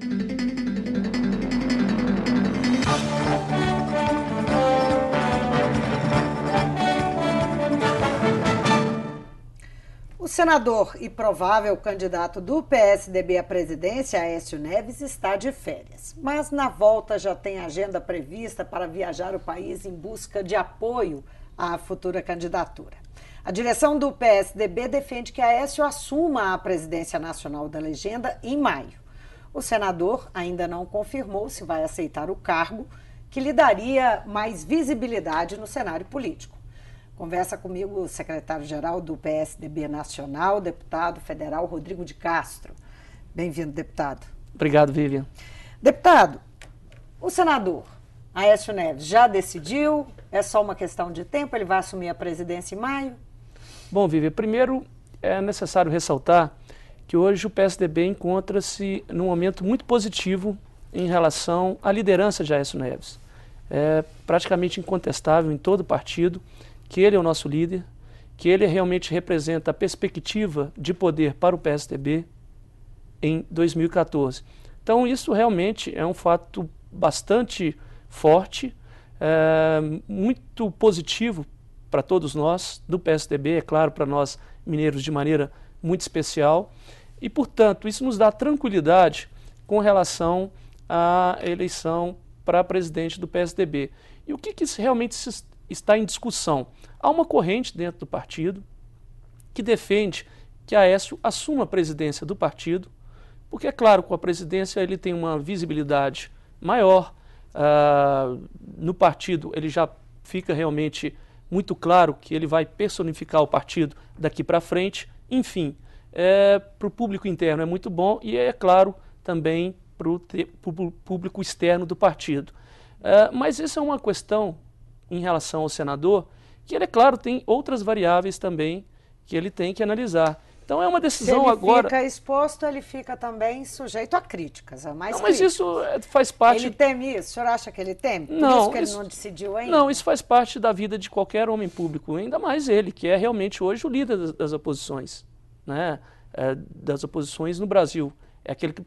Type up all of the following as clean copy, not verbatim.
O senador e provável candidato do PSDB à presidência, Aécio Neves, está de férias. Mas na volta já tem agenda prevista para viajar o país em busca de apoio à futura candidatura. A direção do PSDB defende que Aécio assuma a presidência nacional da legenda em maio. O senador ainda não confirmou se vai aceitar o cargo, que lhe daria mais visibilidade no cenário político. Conversa comigo o secretário-geral do PSDB Nacional, deputado federal Rodrigo de Castro. Bem-vindo, deputado. Obrigado, Vivian. Deputado, o senador Aécio Neves já decidiu? É só uma questão de tempo? Ele vai assumir a presidência em maio? Bom, Vivian, primeiro é necessário ressaltar que hoje o PSDB encontra-se num momento muito positivo em relação à liderança de Aécio Neves. É praticamente incontestável em todo o partido que ele é o nosso líder, que ele realmente representa a perspectiva de poder para o PSDB em 2014. Então isso realmente é um fato bastante forte, muito positivo para todos nós do PSDB, é claro, para nós mineiros de maneira muito especial, e portanto isso nos dá tranquilidade com relação à eleição para presidente do PSDB. E o que realmente está em discussão? Há uma corrente dentro do partido que defende que Aécio assuma a presidência do partido, porque, é claro, com a presidência ele tem uma visibilidade maior, no partido ele já fica realmente muito claro que ele vai personificar o partido daqui para frente, enfim, para o público interno é muito bom e é claro também para o público externo do partido. Mas essa é uma questão em relação ao senador, que ele, é claro, tem outras variáveis também que ele tem que analisar. Então é uma decisão agora... Se ele fica exposto, ele fica também sujeito a críticas, a mais críticas. Mas isso faz parte... Ele teme isso? O senhor acha que ele teme? Por não, isso que ele não decidiu ainda? Não, isso faz parte da vida de qualquer homem público, ainda mais ele, que é realmente hoje o líder das oposições, né? Das oposições no Brasil. É aquele que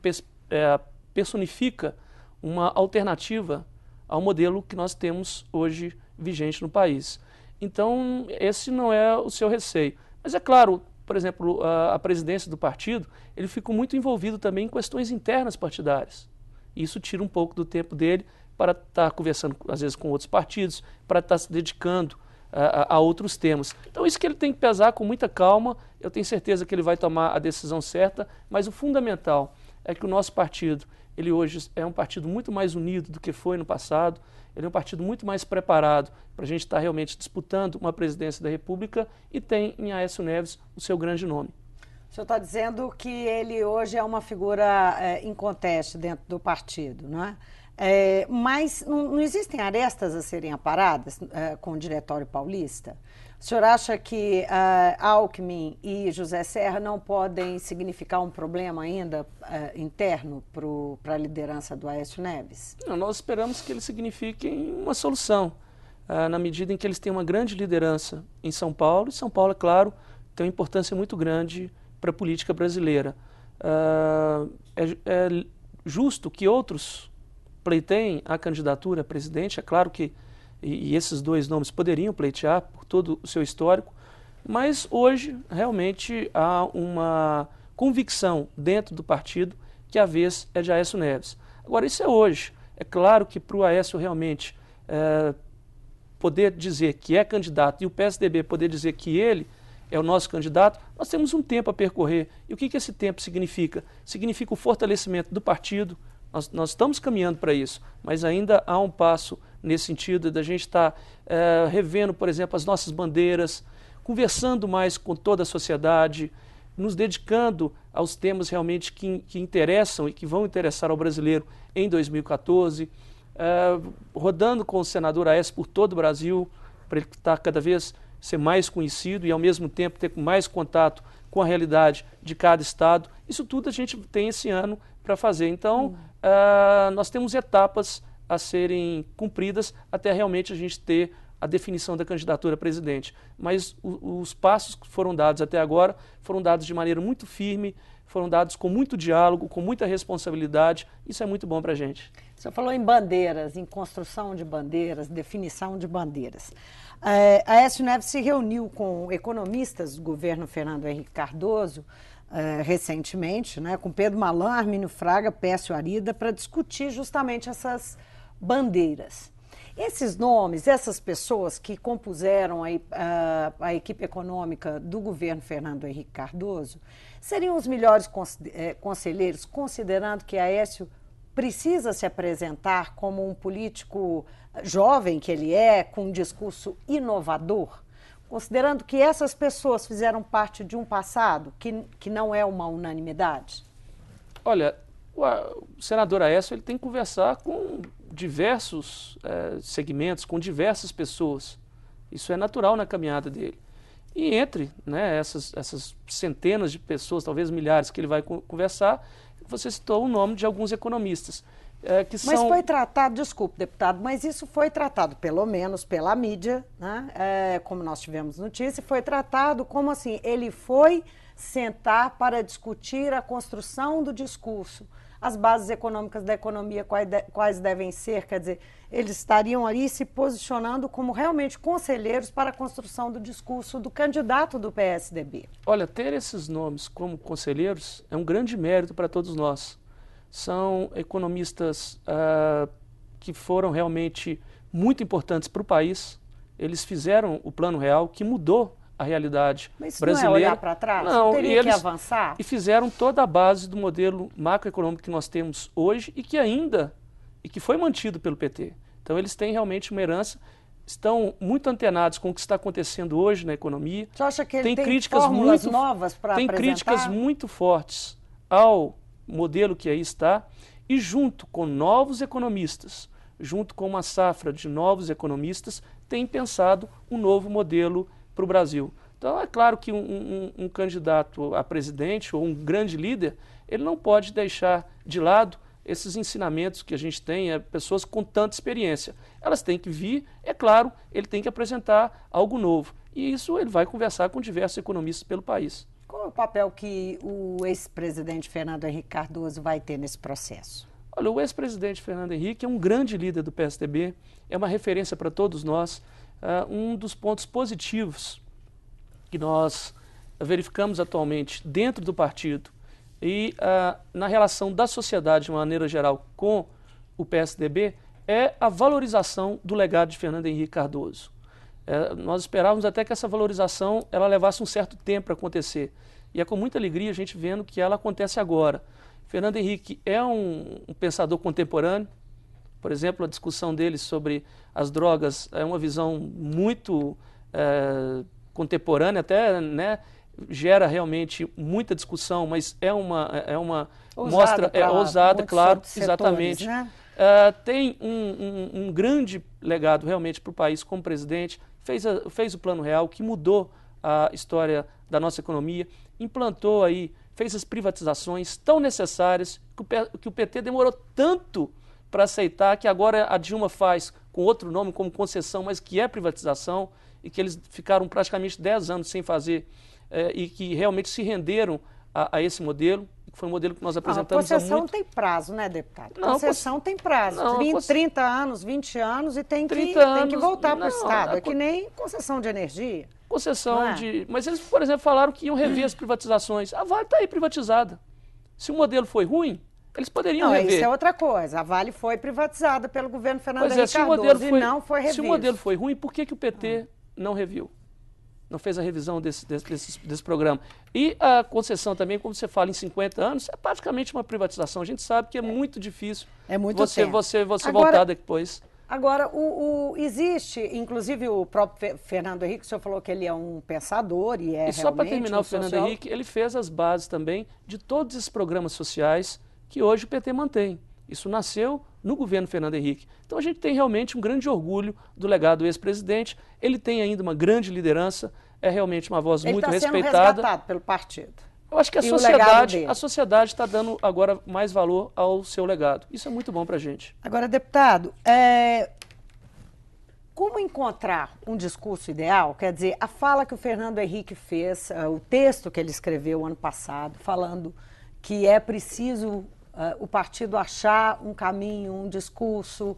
personifica uma alternativa ao modelo que nós temos hoje vigente no país. Então, esse não é o seu receio. Mas é claro, por exemplo, a presidência do partido, ele fica muito envolvido também em questões internas partidárias. Isso tira um pouco do tempo dele para estar conversando, às vezes, com outros partidos, para estar se dedicando a outros temas. Então, isso que ele tem que pesar com muita calma, eu tenho certeza que ele vai tomar a decisão certa, mas o fundamental é que o nosso partido, ele hoje é um partido muito mais unido do que foi no passado, ele é um partido muito mais preparado para a gente estar realmente disputando uma presidência da República e tem em Aécio Neves o seu grande nome. O senhor está dizendo que ele hoje é uma figura inconteste dentro do partido, não é? Mas não existem arestas a serem aparadas com o Diretório Paulista? O senhor acha que Alckmin e José Serra não podem significar um problema ainda interno para a liderança do Aécio Neves? Não, nós esperamos que eles signifiquem uma solução, na medida em que eles têm uma grande liderança em São Paulo, e São Paulo, é claro, tem uma importância muito grande para a política brasileira. É justo que outros pleiteiem a candidatura a presidente, é claro que e esses dois nomes poderiam pleitear por todo o seu histórico, mas hoje realmente há uma convicção dentro do partido que a vez é de Aécio Neves. Agora, isso é hoje. É claro que para o Aécio realmente poder dizer que é candidato e o PSDB poder dizer que ele é o nosso candidato, nós temos um tempo a percorrer. E o que esse tempo significa? Significa o fortalecimento do partido. Nós estamos caminhando para isso, mas ainda há um passo nesse sentido da gente estar revendo, por exemplo, as nossas bandeiras, conversando mais com toda a sociedade, nos dedicando aos temas realmente que interessam e que vão interessar ao brasileiro em 2014, rodando com o senador Aécio por todo o Brasil, para ele estar cada vez ser mais conhecido e ao mesmo tempo ter mais contato com a realidade de cada estado. Isso tudo a gente tem esse ano para fazer. Então, nós temos etapas a serem cumpridas até realmente a gente ter a definição da candidatura a presidente. Mas os passos que foram dados até agora foram dados de maneira muito firme, foram dados com muito diálogo, com muita responsabilidade. Isso é muito bom para a gente. Você falou em bandeiras, em construção de bandeiras, definição de bandeiras. A Aécio Neves se reuniu com economistas do governo Fernando Henrique Cardoso recentemente, né, com Pedro Malan, Armínio Fraga, Pécio Arida, para discutir justamente essas bandeiras. Esses nomes, essas pessoas que compuseram a equipe econômica do governo Fernando Henrique Cardoso, seriam os melhores conselheiros, considerando que Aécio precisa se apresentar como um político jovem que ele é, com um discurso inovador, considerando que essas pessoas fizeram parte de um passado que não é uma unanimidade? Olha, o senador Aécio ele tem que conversar com diversos segmentos, com diversas pessoas. Isso é natural na caminhada dele. E entre, né, essas centenas de pessoas, talvez milhares, que ele vai conversar, você citou o nome de alguns economistas. Mas foi tratado, desculpe, deputado, mas isso foi tratado, pelo menos pela mídia, né, como nós tivemos notícia, foi tratado como assim, ele foi sentar para discutir a construção do discurso, as bases econômicas da economia, quais devem ser, quer dizer, eles estariam ali se posicionando como realmente conselheiros para a construção do discurso do candidato do PSDB. Olha, ter esses nomes como conselheiros é um grande mérito para todos nós. São economistas que foram realmente muito importantes para o país. Eles fizeram o Plano Real, que mudou a realidade Mas isso brasileira. Não é olhar para trás? Não, teria que avançar? E fizeram toda a base do modelo macroeconômico que nós temos hoje e que foi mantido pelo PT. Então eles têm realmente uma herança, estão muito antenados com o que está acontecendo hoje na economia. Você acha que ele tem críticas fórmulas novas para apresentar? Tem críticas muito fortes ao modelo que aí está, e junto com novos economistas, junto com uma safra de novos economistas, tem pensado um novo modelo para o Brasil. Então é claro que um candidato a presidente ou um grande líder, ele não pode deixar de lado esses ensinamentos que a gente tem, pessoas com tanta experiência. Elas têm que vir, é claro, ele tem que apresentar algo novo. E isso ele vai conversar com diversos economistas pelo país. Qual é o papel que o ex-presidente Fernando Henrique Cardoso vai ter nesse processo? Olha, o ex-presidente Fernando Henrique é um grande líder do PSDB, é uma referência para todos nós. Um dos pontos positivos que nós verificamos atualmente dentro do partido e na relação da sociedade de uma maneira geral com o PSDB é a valorização do legado de Fernando Henrique Cardoso. Nós esperávamos até que essa valorização ela levasse um certo tempo para acontecer. E é com muita alegria a gente vendo que ela acontece agora. Fernando Henrique é um pensador contemporâneo. Por exemplo, a discussão dele sobre as drogas é uma visão muito contemporânea, até, né, gera realmente muita discussão, mas é uma mostra ousada, claro, setores, exatamente. Né? Tem um grande legado realmente para o país como presidente, fez o Plano Real, que mudou a história da nossa economia, implantou aí, fez as privatizações tão necessárias que o PT demorou tanto para aceitar, que agora a Dilma faz com outro nome, como concessão, mas que é privatização, e que eles ficaram praticamente 10 anos sem fazer, e que realmente se renderam a esse modelo, que foi um modelo que nós apresentamos há muito... Concessão tem prazo, né, deputado? Concessão tem prazo. 30 anos, 20 anos e tem que voltar para o Estado. É que nem concessão de energia. Concessão de... Mas eles, por exemplo, falaram que iam rever as privatizações. A Vale está aí privatizada. Se o modelo foi ruim, eles poderiam rever. Isso é outra coisa. A Vale foi privatizada pelo governo Fernando Henrique Cardoso e não foi revisto. Se o modelo foi ruim, por que o PT não reviu? Não fez a revisão desse programa. E a concessão também, como você fala, em 50 anos, é praticamente uma privatização. A gente sabe que é muito difícil você voltar depois. Agora, existe, inclusive o próprio Fernando Henrique, o senhor falou que ele é um pensador e é realmente... E só para terminar, o Fernando Henrique, ele fez as bases também de todos esses programas sociais que hoje o PT mantém. Isso nasceu no governo Fernando Henrique. Então a gente tem realmente um grande orgulho do legado do ex-presidente. Ele tem ainda uma grande liderança, é realmente uma voz muito respeitada. Ele está sendo resgatado pelo partido. Eu acho que a sociedade está dando agora mais valor ao seu legado. Isso é muito bom para a gente. Agora, deputado, como encontrar um discurso ideal? Quer dizer, a fala que o Fernando Henrique fez, o texto que ele escreveu ano passado, falando que é preciso o partido achar um caminho, um discurso,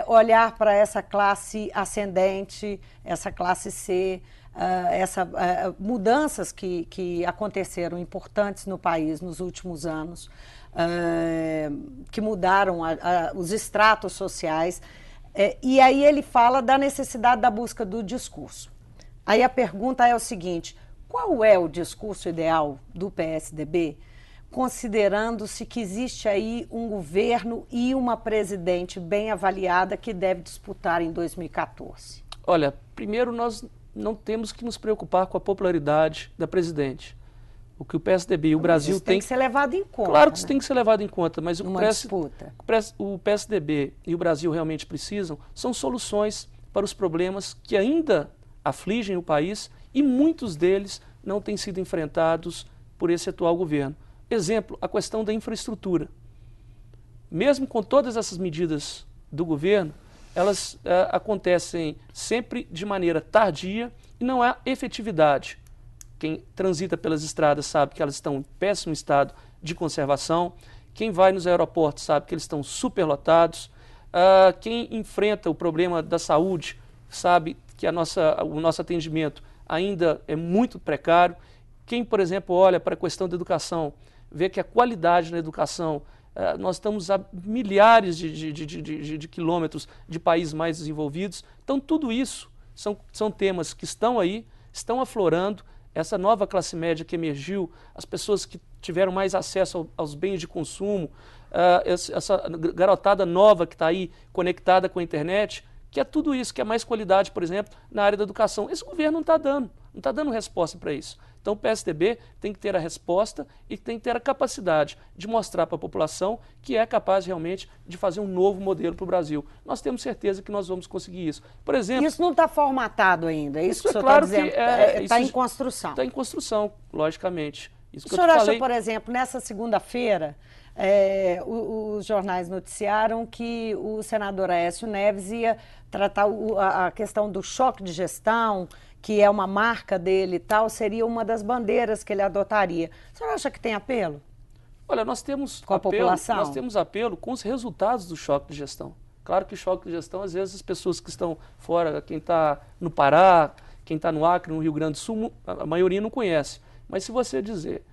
olhar para essa classe ascendente, essa classe C, mudanças que aconteceram importantes no país nos últimos anos, que mudaram os estratos sociais. E aí ele fala da necessidade da busca do discurso. Aí a pergunta é o seguinte: qual é o discurso ideal do PSDB, considerando-se que existe aí um governo e uma presidente bem avaliada que deve disputar em 2014? Olha, primeiro nós não temos que nos preocupar com a popularidade da presidente. O que o PSDB e o Brasil tem que ser levado em conta. Claro que isso tem que ser levado em conta, mas o PSDB e o Brasil realmente precisam são soluções para os problemas que ainda afligem o país e muitos deles não têm sido enfrentados por esse atual governo. Exemplo, a questão da infraestrutura. Mesmo com todas essas medidas do governo, elas acontecem sempre de maneira tardia e não há efetividade. Quem transita pelas estradas sabe que elas estão em péssimo estado de conservação. Quem vai nos aeroportos sabe que eles estão superlotados. Quem enfrenta o problema da saúde sabe que o nosso atendimento ainda é muito precário. Quem, por exemplo, olha para a questão da educação, vê que a qualidade na educação, nós estamos a milhares de quilômetros de países mais desenvolvidos. Então, tudo isso são temas que estão aí, estão aflorando. Essa nova classe média que emergiu, as pessoas que tiveram mais acesso aos bens de consumo, essa garotada nova que está aí conectada com a internet, que é tudo isso, que é mais qualidade, por exemplo, na área da educação. Esse governo não está dando resposta para isso. Então o PSDB tem que ter a resposta e tem que ter a capacidade de mostrar para a população que é capaz realmente de fazer um novo modelo para o Brasil. Nós temos certeza que nós vamos conseguir isso. Por exemplo... Isso não está formatado ainda, é isso que o senhor claro está dizendo? Está em construção. Está em construção, logicamente. Isso o senhor acha, por exemplo, nessa segunda-feira, os jornais noticiaram que o senador Aécio Neves ia tratar a questão do choque de gestão, que é uma marca dele e tal, seria uma das bandeiras que ele adotaria. O senhor acha que tem apelo? Olha, nós temos com a população? Nós temos apelo com os resultados do choque de gestão. Claro que o choque de gestão, às vezes, as pessoas que estão fora, quem está no Pará, quem está no Acre, no Rio Grande do Sul, a maioria não conhece. Mas se você disser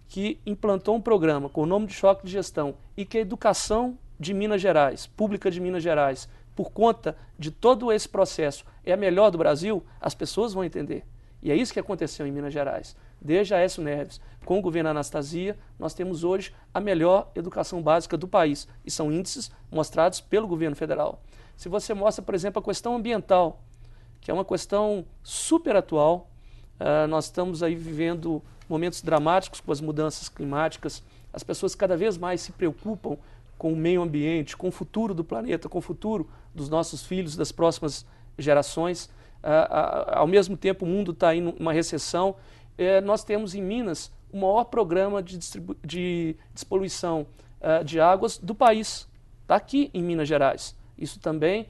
que implantou um programa com o nome de choque de gestão e que a educação de Minas Gerais, pública de Minas Gerais, por conta de todo esse processo, é a melhor do Brasil, as pessoas vão entender. E é isso que aconteceu em Minas Gerais. Desde Aécio Neves, com o governo Anastasia, nós temos hoje a melhor educação básica do país. E são índices mostrados pelo governo federal. Se você mostra, por exemplo, a questão ambiental, que é uma questão super atual, nós estamos aí vivendo momentos dramáticos com as mudanças climáticas, as pessoas cada vez mais se preocupam com o meio ambiente, com o futuro do planeta, com o futuro dos nossos filhos, das próximas gerações. Ao mesmo tempo, o mundo está em uma recessão. Nós temos em Minas o maior programa de despoluição de águas do país. Está aqui em Minas Gerais. Isso também,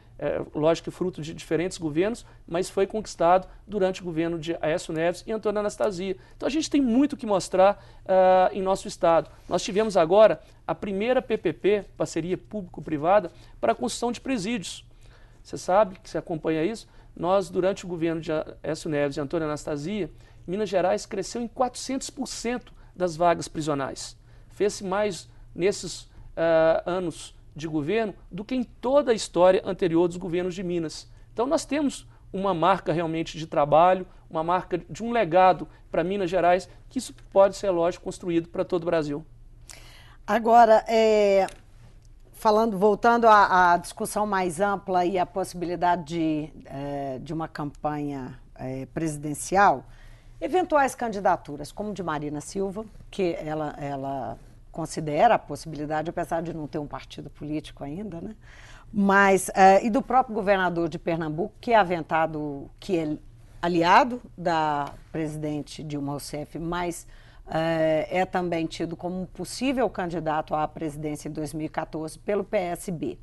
lógico, fruto de diferentes governos, mas foi conquistado durante o governo de Aécio Neves e Antônio Anastasia. Então a gente tem muito que mostrar em nosso estado. Nós tivemos agora a primeira PPP, parceria público-privada, para a construção de presídios. Você sabe que você acompanha isso? Nós, durante o governo de Aécio Neves e Antônio Anastasia, Minas Gerais cresceu em 400% das vagas prisionais. Fez-se mais nesses anos de governo do que em toda a história anterior dos governos de Minas. Então nós temos uma marca realmente de trabalho, uma marca de um legado para Minas Gerais, que isso pode ser, lógico, construído para todo o Brasil. Agora, voltando à discussão mais ampla e à possibilidade de uma campanha presidencial, eventuais candidaturas, como de Marina Silva, que ela considera a possibilidade, apesar de não ter um partido político ainda, né? Mas, e do próprio governador de Pernambuco, que é aventado, que é aliado da presidente Dilma Rousseff, mas é também tido como um possível candidato à presidência em 2014 pelo PSB.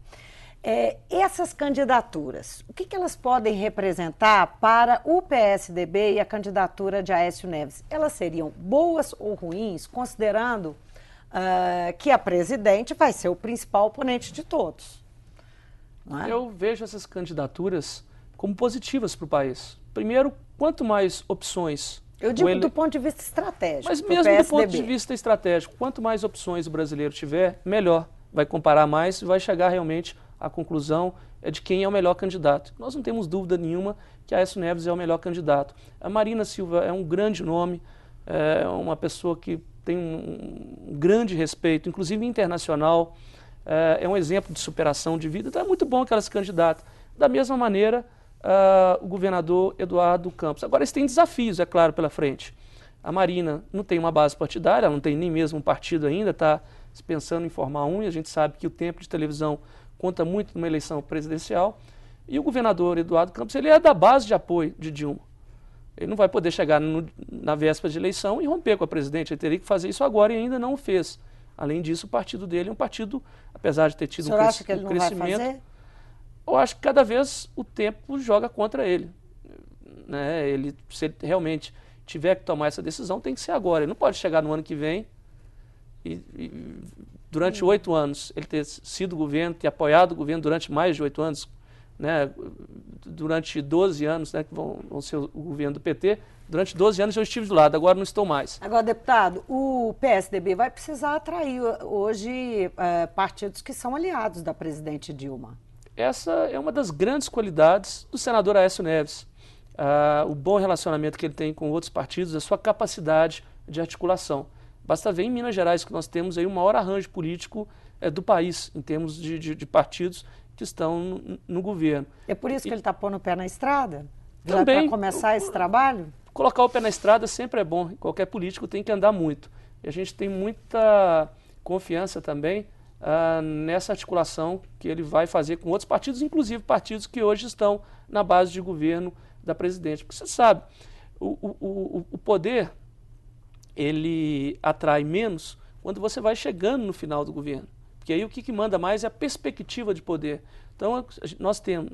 Essas candidaturas, o que elas podem representar para o PSDB e a candidatura de Aécio Neves? Elas seriam boas ou ruins, considerando que a presidente vai ser o principal oponente de todos? Não é? Eu vejo essas candidaturas como positivas para o país. Primeiro, quanto mais opções... Eu digo do ponto de vista estratégico. Mas mesmo do ponto de vista estratégico, quanto mais opções o brasileiro tiver, melhor. Vai comparar mais e vai chegar realmente à conclusão de quem é o melhor candidato. Nós não temos dúvida nenhuma que Aécio Neves é o melhor candidato. A Marina Silva é um grande nome, é uma pessoa que tem um grande respeito, inclusive internacional, é um exemplo de superação de vida, então é muito bom que ela se candidate. Da mesma maneira, o governador Eduardo Campos. Agora, eles têm desafios, é claro, pela frente. A Marina não tem uma base partidária, ela não tem nem mesmo um partido ainda, está pensando em formar um, e a gente sabe que o tempo de televisão conta muito numa eleição presidencial. E o governador Eduardo Campos, ele é da base de apoio de Dilma. Ele não vai poder chegar na véspera de eleição e romper com a presidente, ele teria que fazer isso agora e ainda não o fez. Além disso, o partido dele é um partido, apesar de ter tido um acha que ele não vai fazer? Eu acho que cada vez o tempo joga contra ele. Né? Se ele realmente tiver que tomar essa decisão, tem que ser agora. Ele não pode chegar no ano que vem e durante 8 anos, ele ter sido governo, ter apoiado o governo durante mais de 8 anos, né? Durante 12 anos, né, que vão ser o governo do PT, durante 12 anos eu estive do lado, agora não estou mais. Agora, deputado, o PSDB vai precisar atrair hoje partidos que são aliados da presidente Dilma. Essa é uma das grandes qualidades do senador Aécio Neves. O bom relacionamento que ele tem com outros partidos, a sua capacidade de articulação. Basta ver em Minas Gerais que nós temos aí o maior arranjo político do país, em termos de partidos que estão no governo. É por isso que ele está pondo o pé na estrada? Também. Para começar esse trabalho? Colocar o pé na estrada sempre é bom. Qualquer político tem que andar muito. E a gente tem muita confiança também nessa articulação que ele vai fazer com outros partidos, inclusive partidos que hoje estão na base de governo da presidente. Porque você sabe, o poder, ele atrai menos quando você vai chegando no final do governo. Porque aí o que manda mais é a perspectiva de poder. Então, nós temos,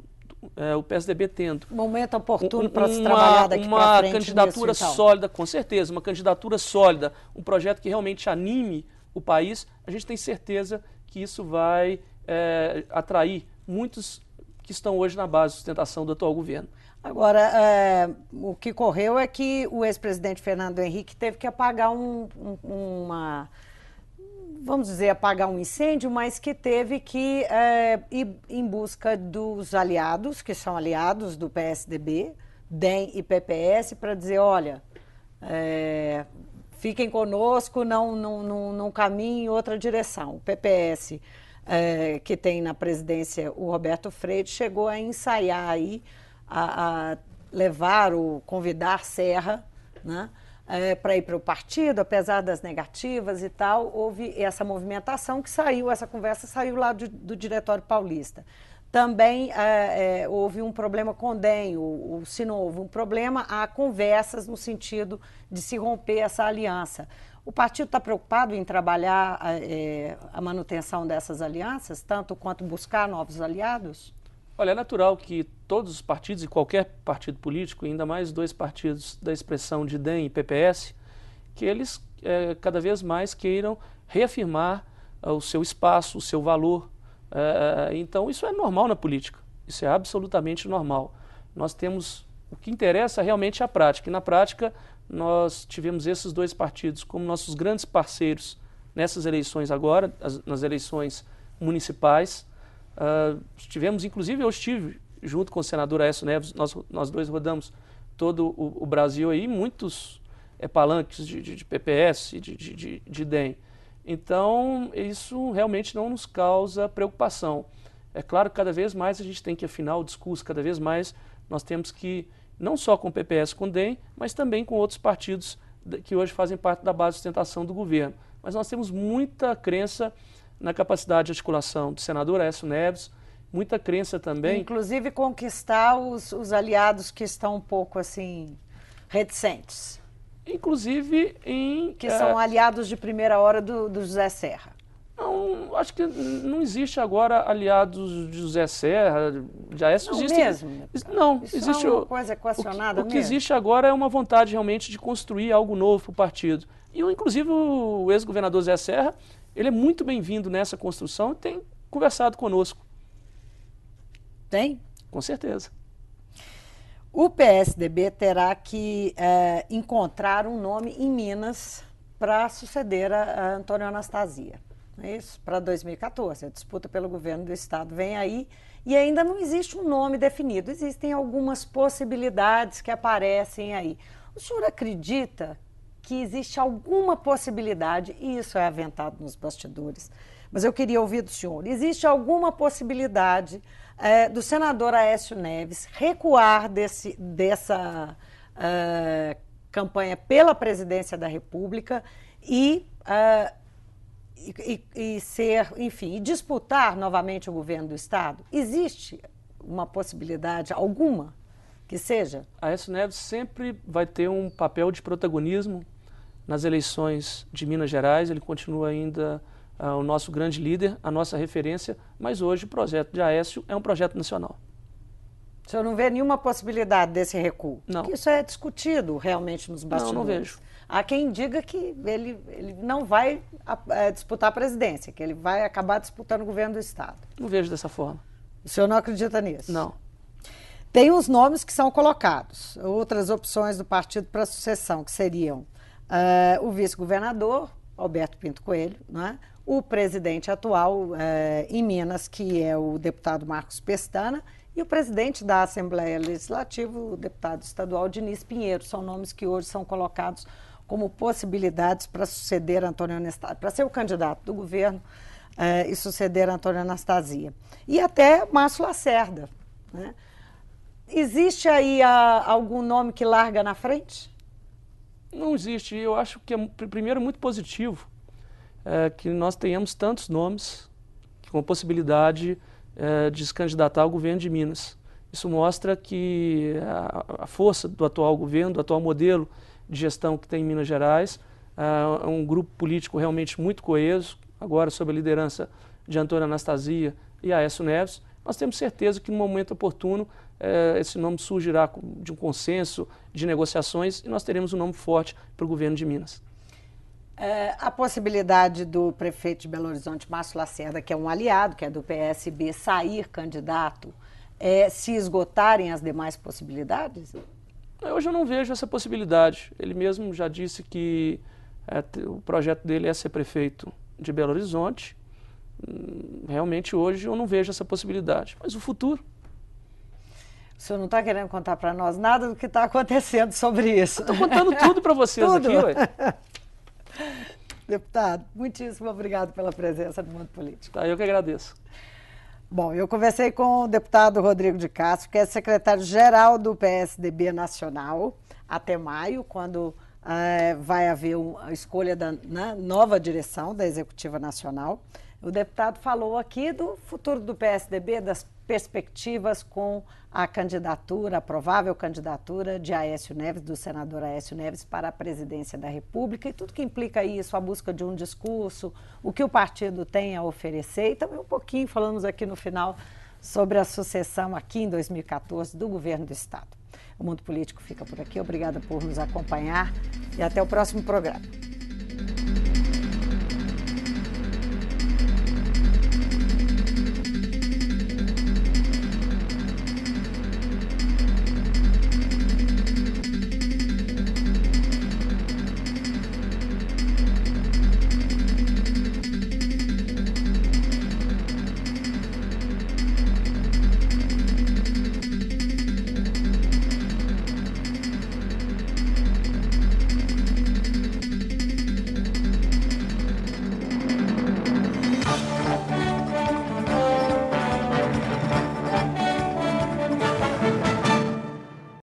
o PSDB tendo... Momento oportuno para se trabalhar daqui para frente. Uma candidatura sólida, com certeza, uma candidatura sólida, um projeto que realmente anime o país, a gente tem certeza que isso vai atrair muitos que estão hoje na base de sustentação do atual governo. Agora, o que correu é que o ex-presidente Fernando Henrique teve que apagar vamos dizer, apagar um incêndio, mas que teve que ir em busca dos aliados, que são aliados do PSDB, DEM e PPS, para dizer, olha, fiquem conosco, não caminhem em outra direção. O PPS, que tem na presidência o Roberto Freire, chegou a ensaiar aí, a convidar Serra, né, para ir para o partido, apesar das negativas e tal, houve essa movimentação que saiu, essa conversa saiu lá do Diretório Paulista. Também houve um problema com o DEM, se não houve um problema, há conversas no sentido de se romper essa aliança. O partido está preocupado em trabalhar a manutenção dessas alianças, tanto quanto buscar novos aliados? Olha, é natural que todos os partidos e qualquer partido político, ainda mais 2 partidos da expressão de DEM e PPS, que eles cada vez mais queiram reafirmar o seu espaço, o seu valor. Então isso é normal na política, isso é absolutamente normal. Nós temos, o que interessa realmente é a prática, e na prática nós tivemos esses 2 partidos como nossos grandes parceiros nessas eleições agora, nas eleições municipais. Tivemos, inclusive, eu estive junto com o senador Aécio Neves, nós 2 rodamos todo o Brasil aí, muitos palanques de PPS e de DEM. Então, isso realmente não nos causa preocupação. É claro que cada vez mais a gente tem que afinar o discurso, cada vez mais nós temos que, não só com o PPS, com o DEM, mas também com outros partidos que hoje fazem parte da base de sustentação do governo. Mas nós temos muita crença na capacidade de articulação do senador Aécio Neves, muita crença também... Inclusive conquistar os aliados que estão um pouco, assim, reticentes. Inclusive em... Que são aliados de primeira hora do José Serra. acho que não existe agora aliados de José Serra, de Aécio. Não Existe, mesmo? não, Isso existe é uma coisa equacionada o que mesmo? existe agora é uma vontade realmente de construir algo novo para o partido. E, inclusive, o ex-governador Zé Serra, ele é muito bem-vindo nessa construção e tem conversado conosco. Tem? Com certeza. O PSDB terá que encontrar um nome em Minas para suceder a Antônio Anastasia. Não é isso? Para 2014. A disputa pelo governo do Estado vem aí e ainda não existe um nome definido. Existem algumas possibilidades que aparecem aí. O senhor acredita que existe alguma possibilidade, e isso é aventado nos bastidores, mas eu queria ouvir do senhor, existe alguma possibilidade do senador Aécio Neves recuar dessa campanha pela presidência da República e ser, enfim, e disputar novamente o governo do Estado? Existe uma possibilidade, alguma, que seja? Aécio Neves sempre vai ter um papel de protagonismo nas eleições de Minas Gerais. Ele continua ainda o nosso grande líder, a nossa referência, mas hoje o projeto de Aécio é um projeto nacional. O senhor não vê nenhuma possibilidade desse recuo? Não. Porque isso é discutido realmente nos bastidores. Não vejo. Há quem diga que ele não vai disputar a presidência, que ele vai acabar disputando o governo do Estado. Não vejo dessa forma. O senhor não acredita nisso? Não. Tem os nomes que são colocados, outras opções do partido para a sucessão, que seriam o vice-governador, Alberto Pinto Coelho, não é? O presidente atual em Minas, que é o deputado Marcos Pestana, e o presidente da Assembleia Legislativa, o deputado estadual Diniz Pinheiro. São nomes que hoje são colocados como possibilidades para suceder Antônio Anastasia, para ser o candidato do governo e suceder Antônio Anastasia. E até Márcio Lacerda, né? Existe aí algum nome que larga na frente? Não existe. Eu acho que é, primeiro, muito positivo que nós tenhamos tantos nomes com a possibilidade de se candidatar ao governo de Minas. Isso mostra que a força do atual governo, do atual modelo de gestão que tem em Minas Gerais, é um grupo político realmente muito coeso, agora sob a liderança de Antônio Anastasia e Aécio Neves. Nós temos certeza que no momento oportuno esse nome surgirá de um consenso, de negociações, e nós teremos um nome forte para o governo de Minas. A possibilidade do prefeito de Belo Horizonte, Márcio Lacerda, que é um aliado, que é do PSB, sair candidato, se esgotarem as demais possibilidades? Hoje eu não vejo essa possibilidade. Ele mesmo já disse que o projeto dele é ser prefeito de Belo Horizonte. Realmente hoje eu não vejo essa possibilidade. Mas o futuro... O senhor não está querendo contar para nós nada do que está acontecendo sobre isso? Estou contando tudo para vocês tudo. Aqui, ué. Deputado, muitíssimo obrigado pela presença no Mundo Político. Eu que agradeço. Bom, eu conversei com o deputado Rodrigo de Castro, que é secretário-geral do PSDB Nacional, até maio, quando vai haver a escolha da nova direção da Executiva Nacional. O deputado falou aqui do futuro do PSDB, das perspectivas com a candidatura, a provável candidatura de Aécio Neves, do senador Aécio Neves, para a presidência da República, e tudo que implica isso, a busca de um discurso, o que o partido tem a oferecer, e também um pouquinho, falamos aqui no final, sobre a sucessão aqui em 2014 do governo do Estado. O Mundo Político fica por aqui. Obrigada por nos acompanhar e até o próximo programa.